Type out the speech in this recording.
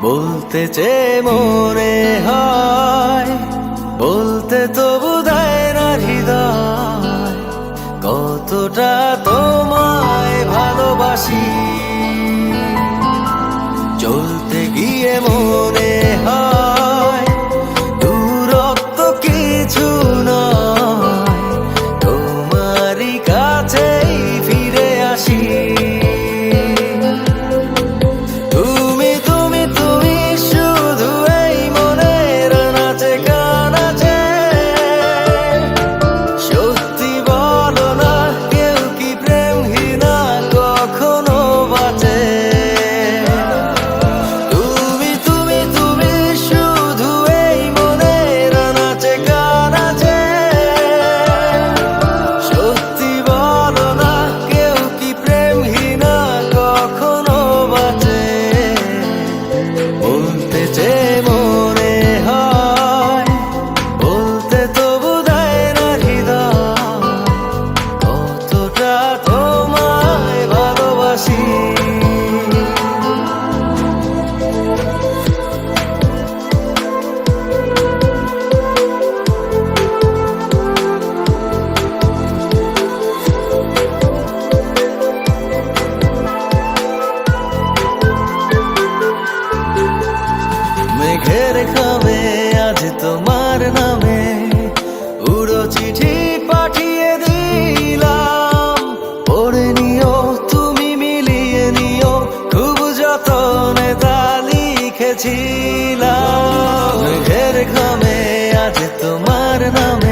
বলতে চেয়ে মনে হয়, বলতে তবু দেয় না হৃদয়, কতটা তোমায় ভালোবাসি। চলতে গিয়ে মনে হয় দূরত্ব কিছু নয়, তোমারই কাছেই ফিরে আসি। মেঘের খামে আজ তোমার নামে উড়ো চিঠি পাঠিয়ে দিলাম, পড়ে নিও তুমি মিলিয়ে নিও, খুব যতনে তা লিখেছিলাম। মেঘের খামে আজ তোমার নামে